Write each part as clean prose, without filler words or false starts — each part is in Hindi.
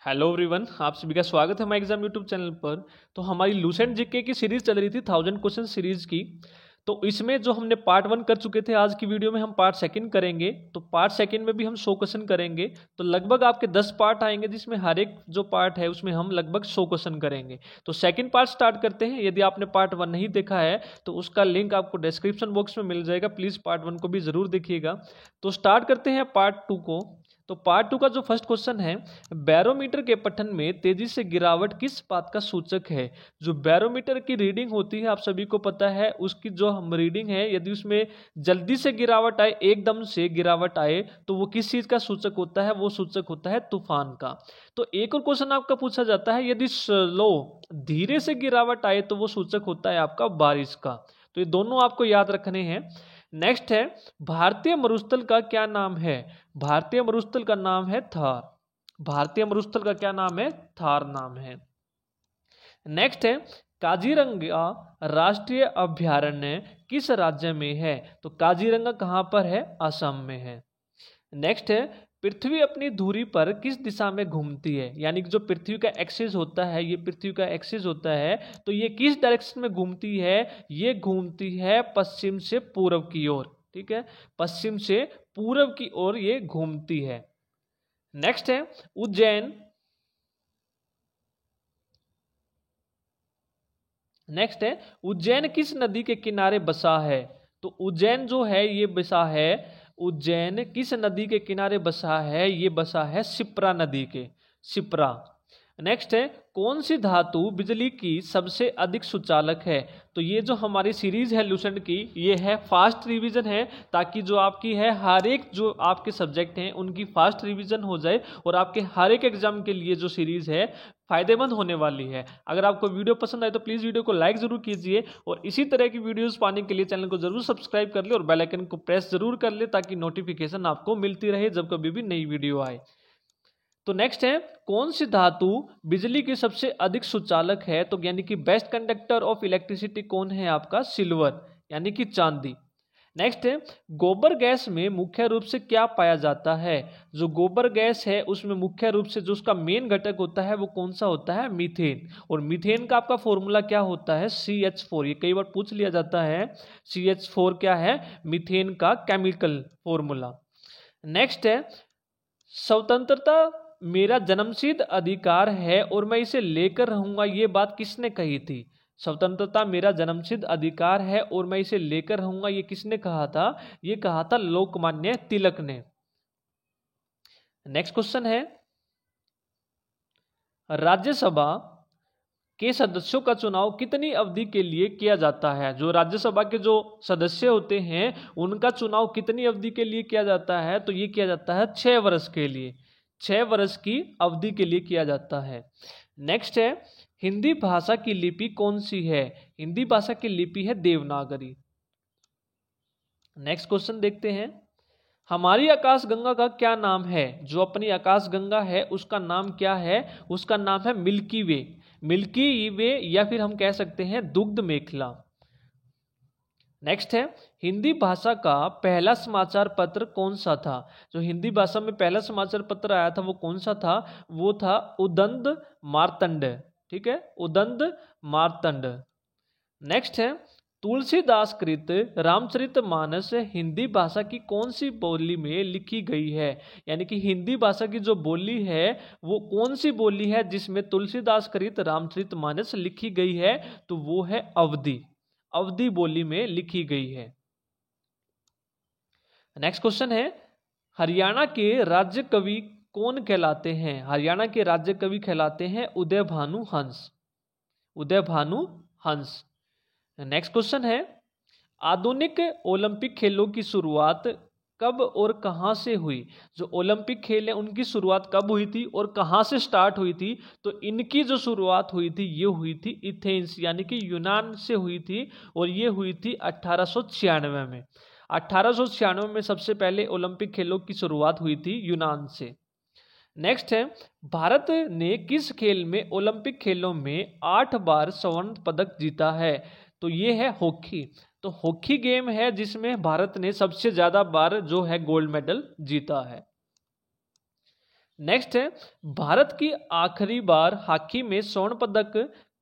हेलो एवरीवन, आप सभी का स्वागत है हमारे एग्जाम यूट्यूब चैनल पर। तो हमारी लूसेंट जीके की सीरीज चल रही थी 1000 क्वेश्चन सीरीज की। तो इसमें जो हमने पार्ट 1 कर चुके थे, आज की वीडियो में हम पार्ट सेकंड करेंगे। तो पार्ट सेकंड में भी हम 100 क्वेश्चन करेंगे। तो लगभग आपके 10 पार्ट आएंगे, जिसमें हर एक जो पार्ट है उसमें हम लगभग 100 क्वेश्चन करेंगे। तो सेकंड पार्ट स्टार्ट करते हैं। यदि आपने पार्ट 1 नहीं देखा है तो उसका लिंक आपको डिस्क्रिप्शन बॉक्स में मिल जाएगा। प्लीज़ पार्ट 1 को भी ज़रूर देखिएगा। तो स्टार्ट करते हैं पार्ट 2 को। तो पार्ट 2 का जो फर्स्ट क्वेश्चन है, बैरोमीटर के पठन में तेजी से गिरावट किस बात का सूचक है। जो बैरोमीटर की रीडिंग होती है, आप सभी को पता है, उसकी जो हम रीडिंग है, यदि उसमें जल्दी से गिरावट आए, एकदम से गिरावट आए, तो वो किस चीज का सूचक होता है? वो सूचक होता है तूफान का। तो एक और क्वेश्चन आपका पूछा जाता है, यदि स्लो धीरे से गिरावट आए तो वो सूचक होता है आपका बारिश का। तो ये दोनों आपको याद रखने हैं। नेक्स्ट है, भारतीय मरुस्थल का क्या नाम है? भारतीय मरुस्थल का नाम है थार। भारतीय मरुस्थल का क्या नाम है? थार नाम है। नेक्स्ट है, काजीरंगा राष्ट्रीय अभयारण्य किस राज्य में है? तो काजीरंगा कहां पर है? असम में है। नेक्स्ट है, पृथ्वी अपनी धुरी पर किस दिशा में घूमती है? यानी कि जो पृथ्वी का एक्सिस होता है, ये पृथ्वी का एक्सिस होता है, तो ये किस डायरेक्शन में घूमती है? ये घूमती है पश्चिम से पूर्व की ओर। ठीक है, पश्चिम से पूर्व की ओर ये घूमती है। नेक्स्ट है, उज्जैन। नेक्स्ट है, उज्जैन किस नदी के किनारे बसा है? तो उज्जैन जो है ये बसा है, उज्जैन किस नदी के किनारे बसा है? ये बसा है शिप्रा नदी के, शिप्रा। नेक्स्ट है, कौन सी धातु बिजली की सबसे अधिक सुचालक है? तो ये जो हमारी सीरीज है लूसेंट की, ये है फास्ट रिवीजन है, ताकि जो आपकी है हर एक जो आपके सब्जेक्ट हैं उनकी फास्ट रिवीजन हो जाए और आपके हर एक एग्जाम के लिए जो सीरीज है फायदेमंद होने वाली है। अगर आपको वीडियो पसंद आए तो प्लीज़ वीडियो को लाइक जरूर कीजिए और इसी तरह की वीडियोस पाने के लिए चैनल को जरूर सब्सक्राइब कर ले और बेल आइकन को प्रेस जरूर कर ले, ताकि नोटिफिकेशन आपको मिलती रहे जब कभी भी नई वीडियो आए। तो नेक्स्ट है, कौन सी धातु बिजली की सबसे अधिक सुचालक है? तो यानी कि बेस्ट कंडक्टर ऑफ इलेक्ट्रिसिटी कौन है आपका? सिल्वर, यानी कि चांदी। नेक्स्ट है, गोबर गैस में मुख्य रूप से क्या पाया जाता है? जो गोबर गैस है उसमें मुख्य रूप से जो उसका मेन घटक होता है वो कौन सा होता है? मीथेन। और मीथेन का आपका फॉर्मूला क्या होता है? CH4। ये कई बार पूछ लिया जाता है, CH4 क्या है? मीथेन का केमिकल फॉर्मूला। नेक्स्ट है, स्वतंत्रता मेरा जन्मसिद्ध अधिकार है और मैं इसे लेकर रहूंगा, ये बात किसने कही थी? स्वतंत्रता मेरा जन्मसिद्ध अधिकार है और मैं इसे लेकर रहूंगा, ये किसने कहा था? ये कहा था लोकमान्य तिलक ने। नेक्स्ट क्वेश्चन है, राज्यसभा के सदस्यों का चुनाव कितनी अवधि के लिए किया जाता है? जो राज्यसभा के जो सदस्य होते हैं उनका चुनाव कितनी अवधि के लिए किया जाता है? तो ये किया जाता है 6 वर्ष के लिए, 6 वर्ष की अवधि के लिए किया जाता है। नेक्स्ट है, हिंदी भाषा की लिपि कौन सी है? हिंदी भाषा की लिपि है देवनागरी। नेक्स्ट क्वेश्चन देखते हैं, हमारी आकाशगंगा का क्या नाम है? जो अपनी आकाशगंगा है उसका नाम क्या है? उसका नाम है मिल्की वे। मिल्की वे, या फिर हम कह सकते हैं दुग्ध मेखला। नेक्स्ट है, हिंदी भाषा का पहला समाचार पत्र कौन सा था? जो हिंदी भाषा में पहला समाचार पत्र आया था वो कौन सा था? वो था उदंड मार्तंड। ठीक है, उदंड मार्तंड। नेक्स्ट है, तुलसीदास कृत रामचरितमानस हिंदी भाषा की कौन सी बोली में लिखी गई है? यानी कि हिंदी भाषा की जो बोली है वो कौन सी बोली है जिसमें तुलसीदास कृत रामचरितमानस लिखी गई है? तो वो है अवधी, अवधी बोली में लिखी गई है। नेक्स्ट क्वेश्चन है, हरियाणा के राज्य कवि कौन कहलाते हैं? हरियाणा के राज्य कवि कहलाते हैं उदय भानु हंस, उदय भानु हंस। नेक्स्ट क्वेश्चन है, आधुनिक ओलंपिक खेलों की शुरुआत कब और कहां से हुई? जो ओलंपिक खेल है उनकी शुरुआत कब हुई थी और कहां से स्टार्ट हुई थी? तो इनकी जो शुरुआत हुई थी ये हुई थी एथेंस, यानी कि यूनान से हुई थी, और ये हुई थी 1896 में। 1896 में सबसे पहले ओलंपिक खेलों की शुरुआत हुई थी यूनान से। नेक्स्ट है, भारत ने किस खेल में ओलंपिक खेलों में 8 बार स्वर्ण पदक जीता है? तो ये है हॉकी। तो हॉकी गेम है जिसमें भारत ने सबसे ज्यादा बार जो है गोल्ड मेडल जीता है। नेक्स्ट है, भारत की आखिरी बार हॉकी में स्वर्ण पदक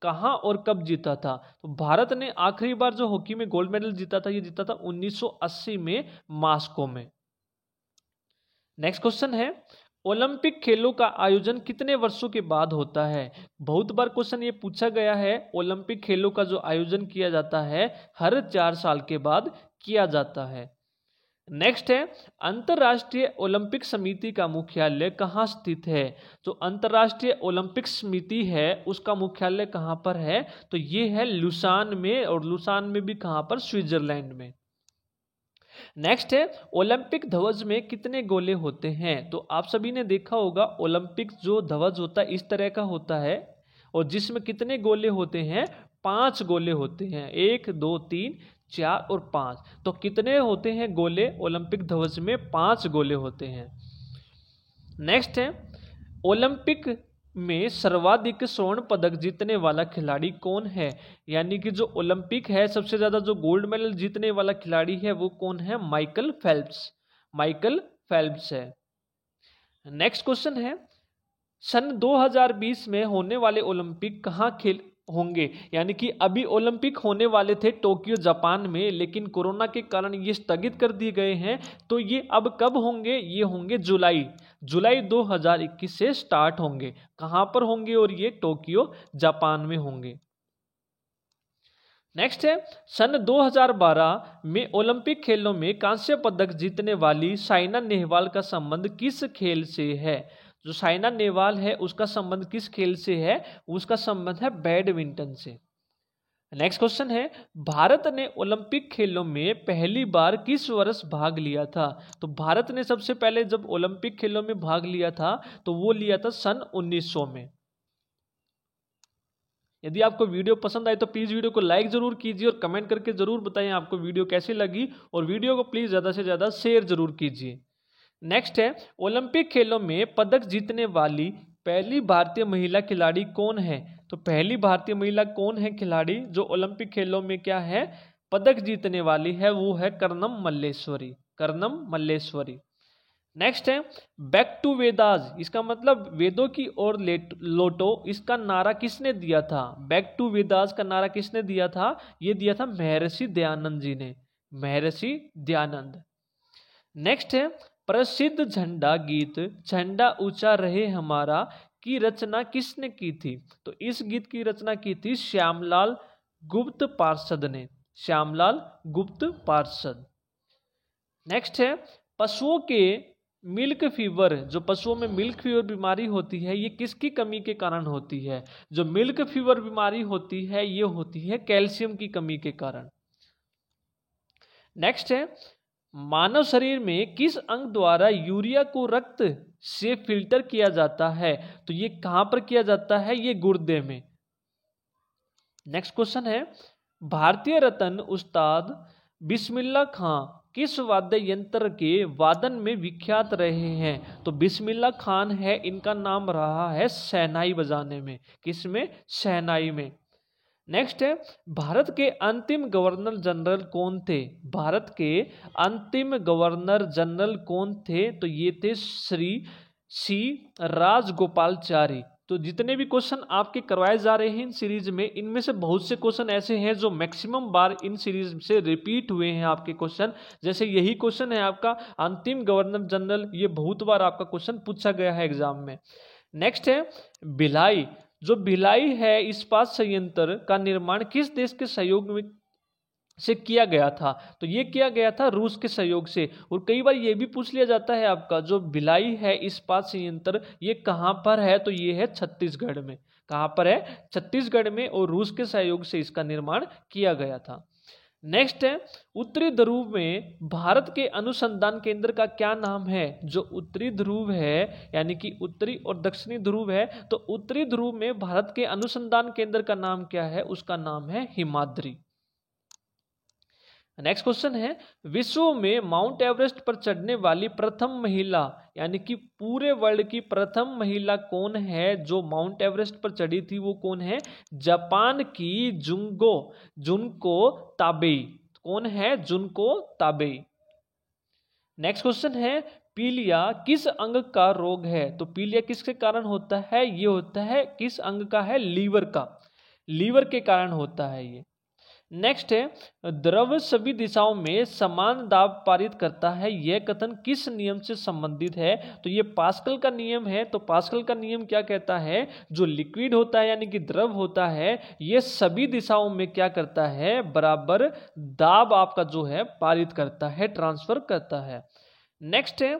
कहाँ और कब जीता था? तो भारत ने आखिरी बार जो हॉकी में गोल्ड मेडल जीता था, ये जीता था 1980 में मॉस्को में। नेक्स्ट क्वेश्चन है, ओलंपिक खेलों का आयोजन कितने वर्षों के बाद होता है? बहुत बार क्वेश्चन ये पूछा गया है। ओलंपिक खेलों का जो आयोजन किया जाता है हर 4 साल के बाद किया जाता है। नेक्स्ट है, अंतर्राष्ट्रीय ओलंपिक समिति का मुख्यालय कहाँ स्थित है? जो अंतर्राष्ट्रीय ओलंपिक समिति है उसका मुख्यालय कहाँ पर है? तो ये है लुसान में, और लुसान में भी कहाँ पर? स्विट्जरलैंड में। नेक्स्ट है, ओलंपिक ध्वज में कितने गोले होते हैं? तो आप सभी ने देखा होगा ओलंपिक जो ध्वज होता है इस तरह का होता है, और जिसमें कितने गोले होते हैं? 5 गोले होते हैं। 1 2 3 4 और 5। तो कितने होते हैं गोले ओलंपिक ध्वज में? 5 गोले होते हैं। नेक्स्ट है, ओलंपिक में सर्वाधिक स्वर्ण पदक जीतने वाला खिलाड़ी कौन है? यानी कि जो ओलंपिक है सबसे ज्यादा जो गोल्ड मेडल जीतने वाला खिलाड़ी है वो कौन है? Michael Phelps. माइकल फेल्प्स है। नेक्स्ट क्वेश्चन है, सन 2020 में होने वाले ओलंपिक कहाँ खेल होंगे? यानी कि अभी ओलंपिक होने वाले थे टोक्यो जापान में, लेकिन कोरोना के कारण ये स्थगित कर दिए गए हैं। तो ये अब कब होंगे? ये होंगे जुलाई 2021 से स्टार्ट होंगे। कहाँ पर होंगे? और ये टोक्यो जापान में होंगे। नेक्स्ट है, सन 2012 में ओलंपिक खेलों में कांस्य पदक जीतने वाली साइना नेहवाल का संबंध किस खेल से है? जो साइना नेहवाल है उसका संबंध किस खेल से है? उसका संबंध है बैडमिंटन से। नेक्स्ट क्वेश्चन है, भारत ने ओलंपिक खेलों में पहली बार किस वर्ष भाग लिया था? तो भारत ने सबसे पहले जब ओलंपिक खेलों में भाग लिया था तो वो लिया था सन 1900 में। यदि आपको वीडियो पसंद आए तो प्लीज़ वीडियो को लाइक जरूर कीजिए और कमेंट करके जरूर बताएं आपको वीडियो कैसी लगी, और वीडियो को प्लीज़ ज़्यादा से ज़्यादा शेयर जरूर कीजिए। नेक्स्ट है, ओलंपिक खेलों में पदक जीतने वाली पहली भारतीय महिला खिलाड़ी कौन है? तो पहली भारतीय महिला कौन है खिलाड़ी जो ओलंपिक खेलों में क्या है? पदक जीतने वाली है, वो है कर्णम मल्लेश्वरी। कर्णम मल्लेश्वरी। नेक्स्ट है, बैक टू वेदास, इसका मतलब वेदों की ओर लौटो, इसका नारा किसने दिया था? बैक टू वेदास का नारा किसने दिया था? ये दिया था महर्षि दयानंद जी ने। महर्षि दयानंद। नेक्स्ट है, प्रसिद्ध झंडा गीत झंडा ऊंचा रहे हमारा की रचना किसने की थी? तो इस गीत की रचना की थी श्यामलाल गुप्त पार्षद ने। श्यामलाल गुप्त पार्षद। नेक्स्ट है, पशुओं के मिल्क फीवर, जो पशुओं में मिल्क फीवर बीमारी होती है ये किसकी कमी के कारण होती है? जो मिल्क फीवर बीमारी होती है ये होती है कैल्शियम की कमी के कारण। नेक्स्ट है, मानव शरीर में किस अंग द्वारा यूरिया को रक्त से फिल्टर किया जाता है? तो ये कहां पर किया जाता है? ये गुर्दे में। नेक्स्ट क्वेश्चन है, भारतीय रत्न उस्ताद बिस्मिल्लाह खां किस वाद्य यंत्र के वादन में विख्यात रहे हैं? तो बिस्मिल्लाह खान है, इनका नाम रहा है शहनाई बजाने में। किसमें? शहनाई में। नेक्स्ट है, भारत के अंतिम गवर्नर जनरल कौन थे? भारत के अंतिम गवर्नर जनरल कौन थे? तो ये थे श्री सी राजगोपालचारी। तो जितने भी क्वेश्चन आपके करवाए जा रहे हैं इन सीरीज में, इनमें से बहुत से क्वेश्चन ऐसे हैं जो मैक्सिमम बार इन सीरीज से रिपीट हुए हैं आपके क्वेश्चन। जैसे यही क्वेश्चन है आपका अंतिम गवर्नर जनरल, ये बहुत बार आपका क्वेश्चन पूछा गया है एग्जाम में। नेक्स्ट है, भिलाई, जो भिलाई है इस्पात संयंत्र का निर्माण किस देश के सहयोग में से किया गया था? तो ये किया गया था रूस के सहयोग से। और कई बार ये भी पूछ लिया जाता है आपका, जो भिलाई है इस्पात संयंत्र ये कहाँ पर है? तो ये है छत्तीसगढ़ में। कहाँ पर है? छत्तीसगढ़ में, और रूस के सहयोग से इसका निर्माण किया गया था। नेक्स्ट है, उत्तरी ध्रुव में भारत के अनुसंधान केंद्र का क्या नाम है? जो उत्तरी ध्रुव है यानी कि उत्तरी और दक्षिणी ध्रुव है, तो उत्तरी ध्रुव में भारत के अनुसंधान केंद्र का नाम क्या है? उसका नाम है हिमाद्री। नेक्स्ट क्वेश्चन है, विश्व में माउंट एवरेस्ट पर चढ़ने वाली प्रथम महिला, यानी कि पूरे वर्ल्ड की प्रथम महिला कौन है जो माउंट एवरेस्ट पर चढ़ी थी? वो कौन है? जापान की जुनको ताबेई। कौन है? जुनको ताबेई। नेक्स्ट क्वेश्चन है, पीलिया किस अंग का रोग है? तो पीलिया किसके कारण होता है? ये होता है किस अंग का है? लीवर का, लीवर के कारण होता है ये। नेक्स्ट है द्रव सभी दिशाओं में समान दाब पारित करता है, यह कथन किस नियम से संबंधित है? तो ये पास्कल का नियम है। तो पास्कल का नियम क्या कहता है? जो लिक्विड होता है यानी कि द्रव होता है, ये सभी दिशाओं में क्या करता है? बराबर दाब आपका जो है पारित करता है, ट्रांसफर करता है। नेक्स्ट है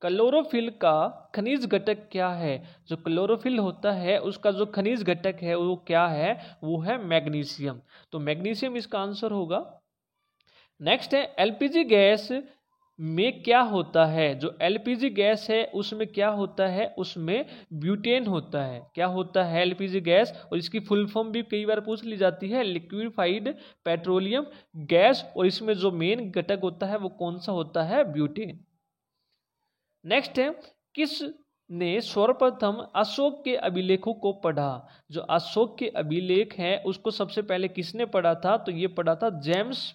क्लोरोफिल का खनिज घटक क्या है? जो क्लोरोफिल होता है उसका जो खनिज घटक है वो क्या है? वो है मैग्नीशियम। तो मैग्नीशियम इसका आंसर होगा। नेक्स्ट है एलपीजी गैस में क्या होता है? जो एलपीजी गैस है उसमें क्या होता है? उसमें ब्यूटेन होता है। क्या होता है एलपीजी गैस? और इसकी फुल फॉर्म भी कई बार पूछ ली जाती है, लिक्विफाइड पेट्रोलियम गैस। और इसमें जो मेन घटक होता है वो कौन सा होता है? ब्यूटेन। नेक्स्ट है किस ने सर्वप्रथम अशोक के अभिलेखों को पढ़ा? जो अशोक के अभिलेख हैं उसको सबसे पहले किसने पढ़ा था? तो ये पढ़ा था जेम्स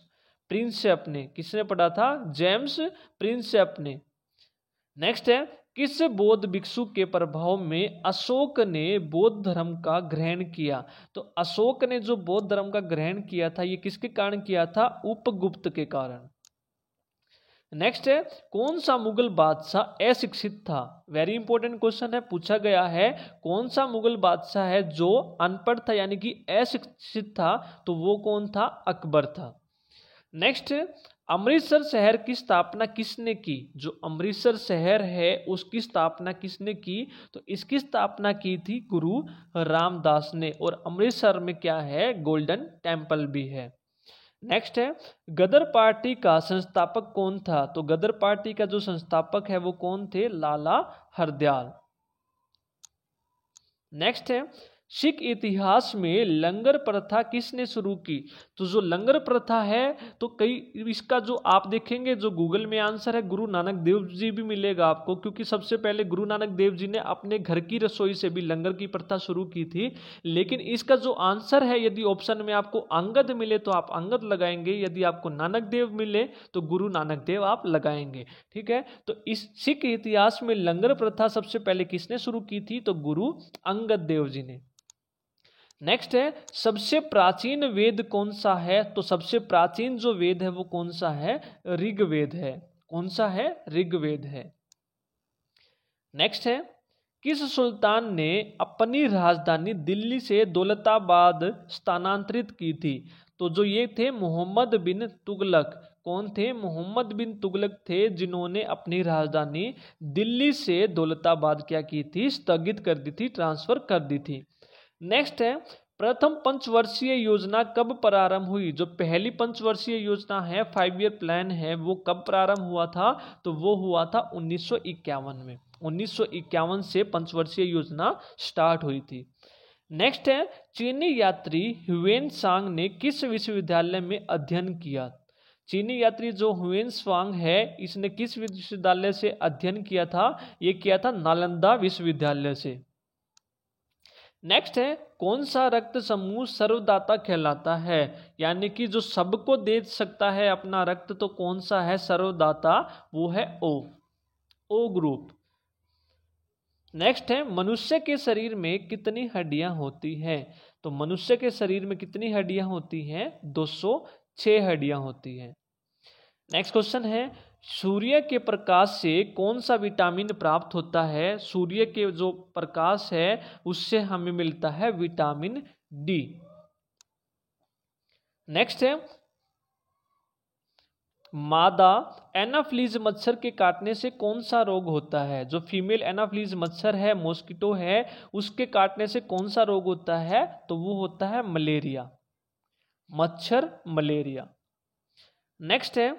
प्रिंसेप ने। किसने पढ़ा था? जेम्स प्रिंसेप ने। नेक्स्ट है किस बौद्ध भिक्षु के प्रभाव में अशोक ने बौद्ध धर्म का ग्रहण किया? तो अशोक ने जो बौद्ध धर्म का ग्रहण किया था ये किसके कारण किया था? उपगुप्त के कारण। नेक्स्ट है कौन सा मुगल बादशाह अशिक्षित था? वेरी इंपॉर्टेंट क्वेश्चन है, पूछा गया है कौन सा मुगल बादशाह है जो अनपढ़ था यानी कि अशिक्षित था? तो वो कौन था? अकबर था। नेक्स्ट अमृतसर शहर की स्थापना किसने की? जो अमृतसर शहर है उसकी स्थापना किसने की? तो इसकी स्थापना की थी गुरु रामदास ने। और अमृतसर में क्या है? गोल्डन टेम्पल भी है। नेक्स्ट है गदर पार्टी का संस्थापक कौन था? तो गदर पार्टी का जो संस्थापक है वो कौन थे? लाला हरदयाल। नेक्स्ट है सिख इतिहास में लंगर प्रथा किसने शुरू की? तो जो लंगर प्रथा है तो कई इसका जो आप देखेंगे जो गूगल में आंसर है गुरु नानक देव जी भी मिलेगा आपको, क्योंकि सबसे पहले गुरु नानक देव जी ने अपने घर की रसोई से भी लंगर की प्रथा शुरू की थी। लेकिन इसका जो आंसर है यदि ऑप्शन में आपको अंगद मिले तो आप अंगद लगाएंगे, यदि आपको नानक देव मिले तो गुरु नानक देव आप लगाएंगे। ठीक है, तो इस सिख इतिहास में लंगर प्रथा सबसे पहले किसने शुरू की थी? तो गुरु अंगद देव जी ने। नेक्स्ट है सबसे प्राचीन वेद कौन सा है? तो सबसे प्राचीन जो वेद है वो कौन सा है? ऋग्वेद है। कौन सा है? ऋग्वेद है। नेक्स्ट है किस सुल्तान ने अपनी राजधानी दिल्ली से दौलताबाद स्थानांतरित की थी? तो जो ये थे मोहम्मद बिन तुगलक। कौन थे? मोहम्मद बिन तुगलक थे जिन्होंने अपनी राजधानी दिल्ली से दौलताबाद क्या की थी? स्थगित कर दी थी, ट्रांसफर कर दी थी। नेक्स्ट है प्रथम पंचवर्षीय योजना कब प्रारंभ हुई? जो पहली पंचवर्षीय योजना है 5 ईयर प्लान है वो कब प्रारंभ हुआ था? तो वो हुआ था 1951 में। 1951 से पंचवर्षीय योजना स्टार्ट हुई थी। नेक्स्ट है चीनी यात्री ह्वेन सांग ने किस विश्वविद्यालय में अध्ययन किया? चीनी यात्री जो ह्वेन सांग है इसने किस विश्वविद्यालय से अध्ययन किया था? ये किया था नालंदा विश्वविद्यालय से। नेक्स्ट है कौन सा रक्त समूह सर्वदाता कहलाता है? यानी कि जो सबको दे सकता है अपना रक्त, तो कौन सा है सर्वदाता? वो है ओ ग्रुप। नेक्स्ट है मनुष्य के शरीर में कितनी हड्डियां होती हैं? तो मनुष्य के शरीर में कितनी हड्डियां होती हैं? 206 हड्डियां होती हैं। नेक्स्ट क्वेश्चन है सूर्य के प्रकाश से कौन सा विटामिन प्राप्त होता है? सूर्य के जो प्रकाश है उससे हमें मिलता है विटामिन डी। नेक्स्ट है मादा एनाफ्लीज मच्छर के काटने से कौन सा रोग होता है? जो फीमेल एनाफ्लीज मच्छर है, मॉस्किटो है, उसके काटने से कौन सा रोग होता है? तो वो होता है मलेरिया, मच्छर मलेरिया। नेक्स्ट है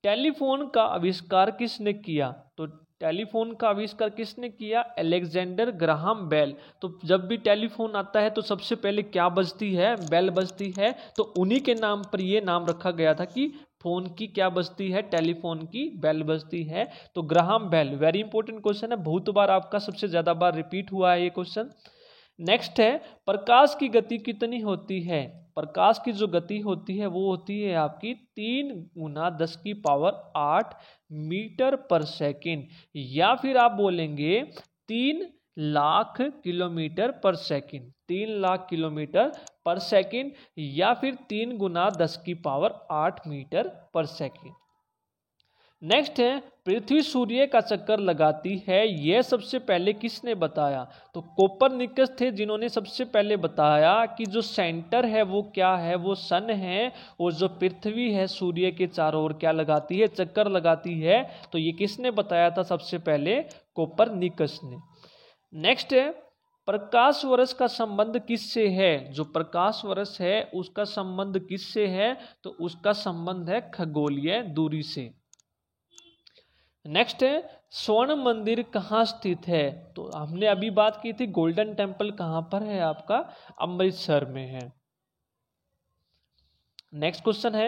टेलीफोन का आविष्कार किसने किया? तो टेलीफोन का आविष्कार किसने किया? Alexander Graham Bell. तो जब भी टेलीफोन आता है तो सबसे पहले क्या बजती है? बेल बजती है। तो उन्हीं के नाम पर ये नाम रखा गया था कि फोन की क्या बजती है? टेलीफोन की बेल बजती है। तो Graham Bell. Very important question है, बहुत बार आपका सबसे ज्यादा बार रिपीट हुआ है ये क्वेश्चन। नेक्स्ट है प्रकाश की गति कितनी होती है? प्रकाश की जो गति होती है वो होती है आपकी 3 गुना 10⁸ मीटर पर सेकेंड, या फिर आप बोलेंगे 3 लाख किलोमीटर पर सेकेंड, 3 लाख किलोमीटर पर सेकेंड, या फिर 3 गुना 10⁸ मीटर पर सेकेंड। नेक्स्ट है पृथ्वी सूर्य का चक्कर लगाती है, यह सबसे पहले किसने बताया? तो कोपरनिकस थे जिन्होंने सबसे पहले बताया कि जो सेंटर है वो क्या है, वो सन है, और जो पृथ्वी है सूर्य के चारों ओर क्या लगाती है, चक्कर लगाती है। तो ये किसने बताया था सबसे पहले? कोपरनिकस ने। नेक्स्ट है प्रकाश वर्ष का संबंध किससे है? जो प्रकाश वर्ष है उसका संबंध किससे है? तो उसका संबंध है खगोलीय दूरी से। नेक्स्ट है स्वर्ण मंदिर कहाँ स्थित है? तो हमने अभी बात की थी गोल्डन टेम्पल कहाँ पर है आपका? अमृतसर में है। नेक्स्ट क्वेश्चन है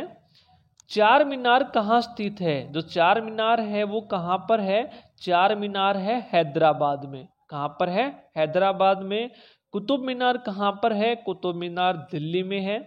चार मीनार कहाँ स्थित है? जो चार मीनार है वो कहाँ पर है? चार मीनार है हैदराबाद में। कहाँ पर है? हैदराबाद में। कुतुब मीनार कहाँ पर है? कुतुब मीनार दिल्ली में है।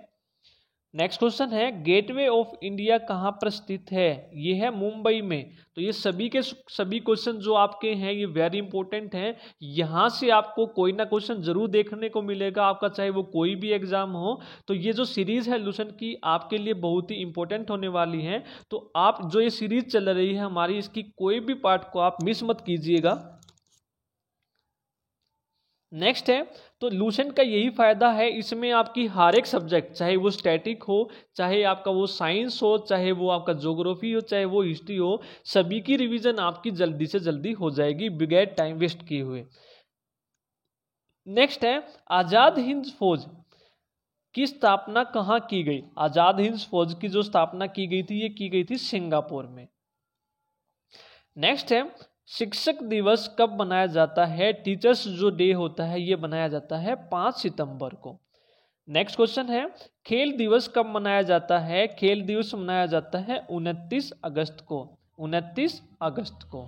नेक्स्ट क्वेश्चन है गेटवे ऑफ इंडिया कहाँ पर स्थित है? ये है मुंबई में। तो ये सभी के सभी क्वेश्चन जो आपके हैं ये वेरी इंपॉर्टेंट हैं। यहाँ से आपको कोई ना क्वेश्चन जरूर देखने को मिलेगा आपका, चाहे वो कोई भी एग्जाम हो। तो ये जो सीरीज है लूसेंट की आपके लिए बहुत ही इंपॉर्टेंट होने वाली है। तो आप जो ये सीरीज चल रही है हमारी, इसकी कोई भी पार्ट को आप मिस मत कीजिएगा। नेक्स्ट है तो लूसेंट का यही फायदा है, इसमें आपकी हर एक सब्जेक्ट, चाहे वो स्टैटिक हो, चाहे आपका वो साइंस हो, चाहे वो आपका ज्योग्राफी हो, चाहे वो हिस्ट्री हो, सभी की रिवीजन आपकी जल्दी से जल्दी हो जाएगी बगैर टाइम वेस्ट किए हुए। नेक्स्ट है आजाद हिंद फौज की स्थापना कहाँ की गई? आजाद हिंद फौज की जो स्थापना की गई थी ये की गई थी सिंगापुर में। नेक्स्ट है शिक्षक दिवस कब मनाया जाता है? टीचर्स जो डे होता है ये मनाया जाता है 5 सितंबर को। नेक्स्ट क्वेश्चन है खेल दिवस कब मनाया जाता है? खेल दिवस मनाया जाता है 29 अगस्त को। 29 अगस्त को।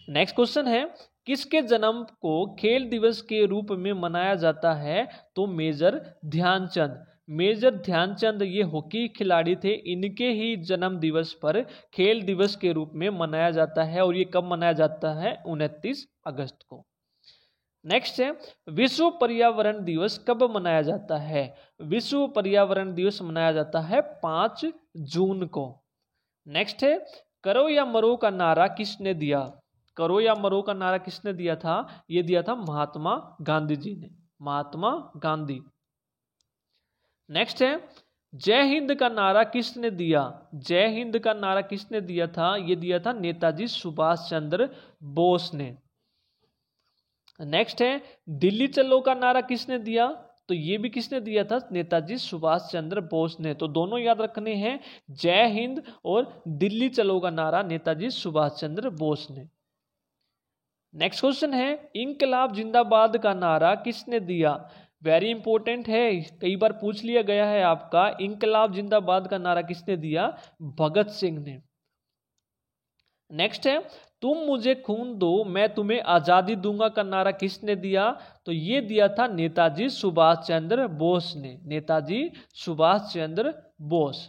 नेक्स्ट क्वेश्चन है किसके जन्म को खेल दिवस के रूप में मनाया जाता है? तो मेजर ध्यानचंद। मेजर ध्यानचंद ये हॉकी खिलाड़ी थे, इनके ही जन्म दिवस पर खेल दिवस के रूप में मनाया जाता है, और ये कब मनाया जाता है? 29 अगस्त को। नेक्स्ट है विश्व पर्यावरण दिवस कब मनाया जाता है? विश्व पर्यावरण दिवस मनाया जाता है 5 जून को। नेक्स्ट है करो या मरो का नारा किसने दिया? करो या मरो का नारा किसने दिया था? ये दिया था महात्मा गांधी जी ने। महात्मा गांधी। नेक्स्ट है जय हिंद का नारा किसने दिया? जय हिंद का नारा किसने दिया था? ये दिया था नेताजी सुभाष चंद्र बोस ने। नेक्स्ट है दिल्ली चलो का नारा किसने दिया? तो ये भी किसने दिया था? नेताजी सुभाष चंद्र बोस ने। तो दोनों याद रखने हैं, जय हिंद और दिल्ली चलो का नारा नेताजी सुभाष चंद्र बोस ने। नेक्स्ट क्वेश्चन है इंकलाब जिंदाबाद का नारा किसने दिया? वेरी इंपॉर्टेंट है, कई बार पूछ लिया गया है आपका, इंकलाब जिंदाबाद का नारा किसने दिया? भगत सिंह ने। नेक्स्ट है तुम मुझे खून दो मैं तुम्हें आजादी दूंगा का नारा किसने दिया? तो ये दिया था नेताजी सुभाष चंद्र बोस ने। नेताजी सुभाष चंद्र बोस।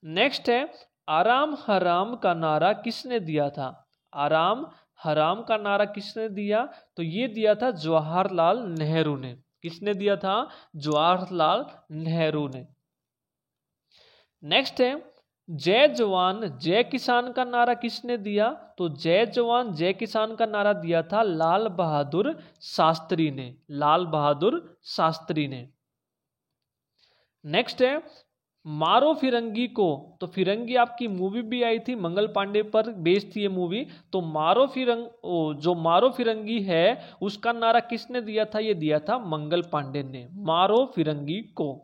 नेक्स्ट है आराम हराम का नारा किसने दिया था? आराम हराम का नारा किसने दिया? तो ये दिया था जवाहरलाल नेहरू ने। किसने दिया था? जवाहरलाल नेहरू ने। नेक्स्ट है जय जवान जय किसान का नारा किसने दिया? तो जय जवान जय किसान का नारा दिया था लाल बहादुर शास्त्री ने। लाल बहादुर शास्त्री ने। नेक्स्ट है मारो फिरंगी को, तो फिरंगी आपकी मूवी भी आई थी, मंगल पांडे पर बेस्ड थी ये मूवी। तो जो मारो फिरंगी है उसका नारा किसने दिया था? ये दिया था मंगल पांडे ने। मारो फिरंगी को।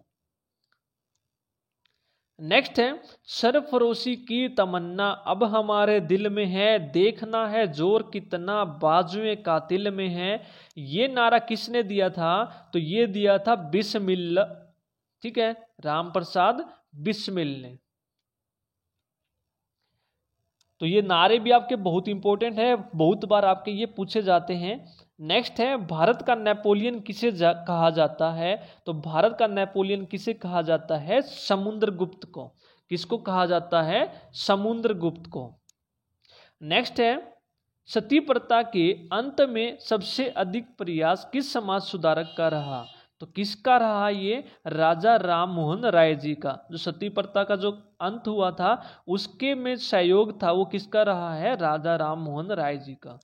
नेक्स्ट है सरफरोशी की तमन्ना अब हमारे दिल में है, देखना है जोर कितना बाजुए कातिल में है। ये नारा किसने दिया था? तो ये दिया था बिस्मिल्लाह, ठीक है, राम प्रसाद बिस्मिल ने। तो ये नारे भी आपके बहुत इंपॉर्टेंट है, बहुत बार आपके ये पूछे जाते हैं। नेक्स्ट है भारत का नेपोलियन किसे कहा जाता है? तो भारत का नेपोलियन किसे कहा जाता है? समुद्रगुप्त को। किसको कहा जाता है? समुद्रगुप्त को। नेक्स्ट है सती प्रथा के अंत में सबसे अधिक प्रयास किस समाज सुधारक का रहा? तो किसका रहा? ये राजा राम मोहन राय जी का। जो सती प्रथा का जो अंत हुआ था उसके में सहयोग था, वो किसका रहा है? राजा राम मोहन राय जी का।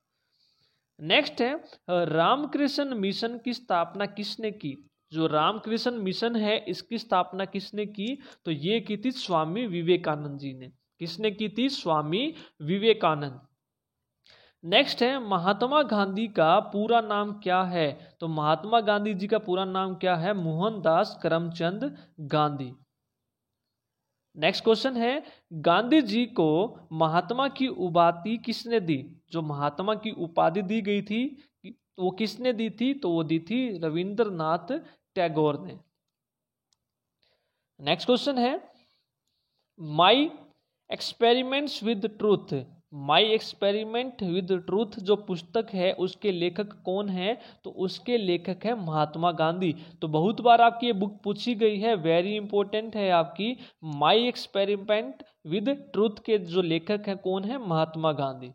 नेक्स्ट है रामकृष्ण मिशन की स्थापना किसने की? जो रामकृष्ण मिशन है इसकी स्थापना किसने की? तो ये की थी स्वामी विवेकानंद जी ने। किसने की थी? स्वामी विवेकानंद। नेक्स्ट है महात्मा गांधी का पूरा नाम क्या है? तो महात्मा गांधी जी का पूरा नाम क्या है? मोहनदास करमचंद गांधी। नेक्स्ट क्वेश्चन है गांधी जी को महात्मा की उपाधि किसने दी? जो महात्मा की उपाधि दी गई थी वो किसने दी थी? तो वो दी थी रविंद्रनाथ टैगोर ने। नेक्स्ट क्वेश्चन है my experiments with truth. My experiment with truth जो पुस्तक है उसके लेखक कौन है? तो उसके लेखक है महात्मा गांधी। तो बहुत बार आपकी ये बुक पूछी गई है, वेरी इंपॉर्टेंट है आपकी। माई एक्सपेरिमेंट विद ट्रूथ के जो लेखक हैं कौन है? महात्मा गांधी।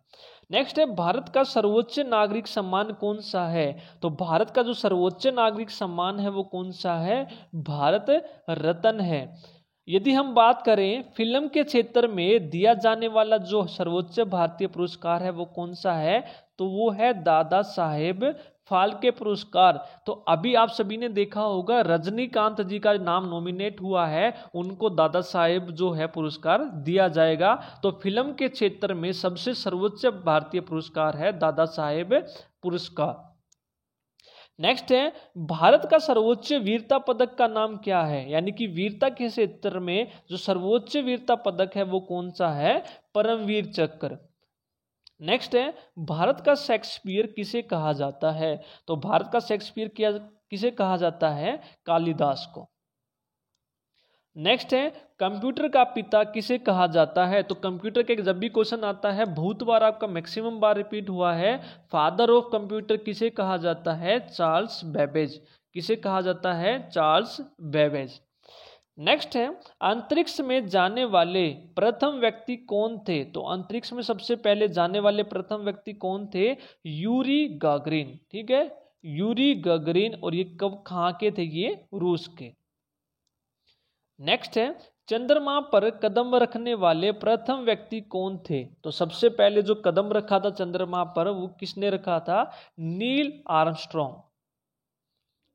नेक्स्ट है भारत का सर्वोच्च नागरिक सम्मान कौन सा है? तो भारत का जो सर्वोच्च नागरिक सम्मान है वो कौन सा है? भारत रत्न है। यदि हम बात करें फिल्म के क्षेत्र में दिया जाने वाला जो सर्वोच्च भारतीय पुरस्कार है वो कौन सा है? तो वो है दादा साहेब फाल्के पुरस्कार। तो अभी आप सभी ने देखा होगा रजनीकांत जी का नाम नॉमिनेट हुआ है, उनको दादा साहेब जो है पुरस्कार दिया जाएगा। तो फिल्म के क्षेत्र में सबसे सर्वोच्च भारतीय पुरस्कार है दादा साहेब पुरस्कार। नेक्स्ट है भारत का सर्वोच्च वीरता पदक का नाम क्या है? यानी कि वीरता के क्षेत्र में जो सर्वोच्च वीरता पदक है वो कौन सा है? परमवीर चक्र। नेक्स्ट है भारत का शेक्सपियर किसे कहा जाता है? तो भारत का शेक्सपियर किसे कहा जाता है? कालिदास को। नेक्स्ट है कंप्यूटर का पिता किसे कहा जाता है? तो कंप्यूटर के जब भी क्वेश्चन आता है बहुत बार आपका मैक्सिमम बार रिपीट हुआ है, फादर ऑफ कंप्यूटर किसे कहा जाता है? Charles Babbage. किसे कहा जाता है? Charles Babbage. नेक्स्ट है अंतरिक्ष में जाने वाले प्रथम व्यक्ति कौन थे? तो अंतरिक्ष में सबसे पहले जाने वाले प्रथम व्यक्ति कौन थे? Yuri Gagarin. ठीक है, यूरी गागरिन। और ये कब कहाँ के थे? ये रूस के। नेक्स्ट है चंद्रमा पर कदम रखने वाले प्रथम व्यक्ति कौन थे? तो सबसे पहले जो कदम रखा था चंद्रमा पर वो किसने रखा था? Neil Armstrong.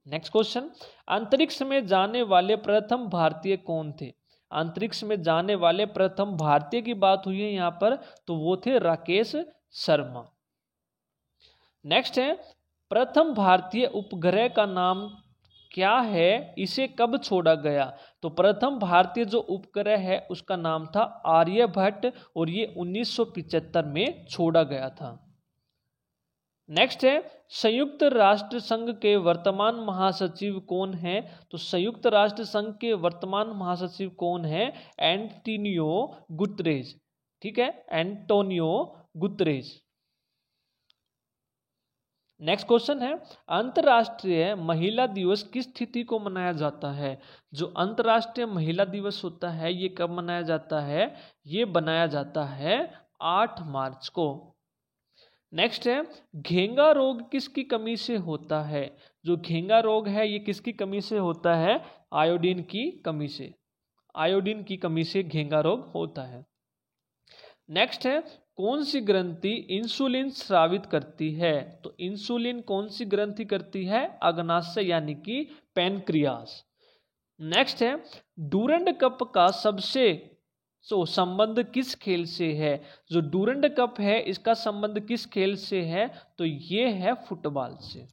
नेक्स्ट क्वेश्चन अंतरिक्ष में जाने वाले प्रथम भारतीय कौन थे? अंतरिक्ष में जाने वाले प्रथम भारतीय की बात हुई है यहाँ पर, तो वो थे राकेश शर्मा। नेक्स्ट है प्रथम भारतीय उपग्रह का नाम क्या है? इसे कब छोड़ा गया? तो प्रथम भारतीय जो उपग्रह है उसका नाम था आर्यभट्ट और ये 1975 में छोड़ा गया था। नेक्स्ट है संयुक्त राष्ट्र संघ के वर्तमान महासचिव कौन है? तो संयुक्त राष्ट्र संघ के वर्तमान महासचिव कौन है? Antonio Guterres. ठीक है, एंटोनियो गुतरेज। नेक्स्ट क्वेश्चन है अंतर्राष्ट्रीय महिला दिवस किस तिथि को मनाया जाता है? जो अंतर्राष्ट्रीय महिला दिवस होता है ये कब मनाया जाता है? ये बनाया जाता है 8 मार्च को। नेक्स्ट है घेंगा रोग किसकी कमी से होता है? जो घेंगा रोग है ये किसकी कमी से होता है? आयोडीन की कमी से। आयोडीन की कमी से घेंगा रोग होता है। नेक्स्ट है कौन सी ग्रंथि इंसुलिन स्रावित करती है? तो इंसुलिन कौन सी ग्रंथि करती है? अग्नाशय यानी कि पैनक्रियास। नेक्स्ट है डूरंड कप का सबसे संबंध किस खेल से है? जो डूरंड कप है इसका संबंध किस खेल से है? तो ये है फुटबॉल से।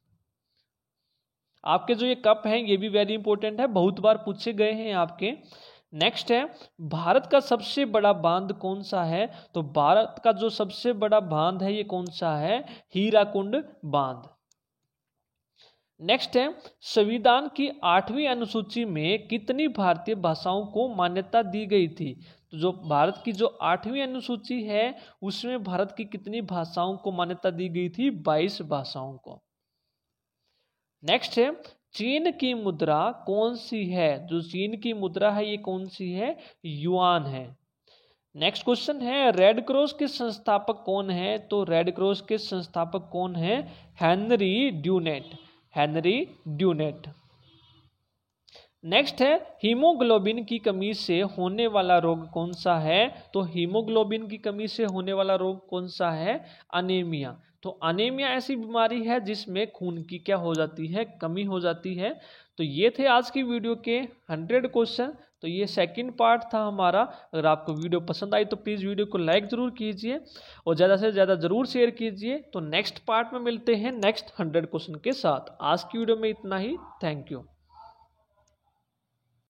आपके जो ये कप हैं ये भी वेरी इंपॉर्टेंट है, बहुत बार पूछे गए हैं आपके। नेक्स्ट है भारत का सबसे बड़ा बांध कौन सा है? तो भारत का जो सबसे बड़ा बांध है ये कौन सा है? हीराकुंड बांध। नेक्स्ट है संविधान की 8वीं अनुसूची में कितनी भारतीय भाषाओं को मान्यता दी गई थी? तो जो भारत की जो 8वीं अनुसूची है उसमें भारत की कितनी भाषाओं को मान्यता दी गई थी? 22 भाषाओं को। नेक्स्ट है चीन की मुद्रा कौन सी है, जो चीन की मुद्रा है ये कौन सी है, युआन है। नेक्स्ट क्वेश्चन है रेड क्रॉस के संस्थापक कौन है, तो रेड क्रॉस के संस्थापक कौन है, Henry Dunant, Henry Dunant. Next है हीमोग्लोबिन की कमी से होने वाला रोग कौन सा है, तो हीमोग्लोबिन की कमी से होने वाला रोग कौन सा है, अनीमिया। तो अनीमिया ऐसी बीमारी है जिसमें खून की क्या हो जाती है, कमी हो जाती है। तो ये थे आज की वीडियो के 100 क्वेश्चन। तो ये सेकंड पार्ट था हमारा। अगर आपको वीडियो पसंद आई तो प्लीज़ वीडियो को लाइक ज़रूर कीजिए और ज़्यादा से ज़्यादा ज़रूर शेयर कीजिए। तो नेक्स्ट पार्ट में मिलते हैं नेक्स्ट 100 क्वेश्चन के साथ। आज की वीडियो में इतना ही। Thank you.